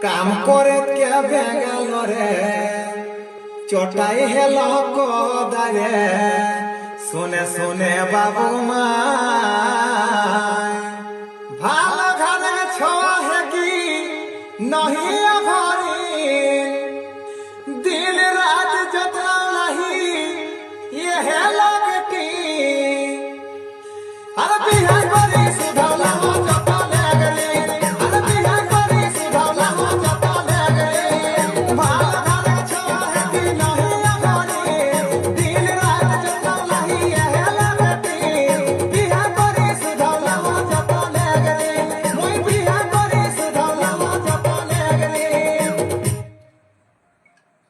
কাম করে কে বেঙ্গাল রে চটাই হেল কদারে শুনে শুনে বাবু মা ভালো ঘরে ছ কি নহি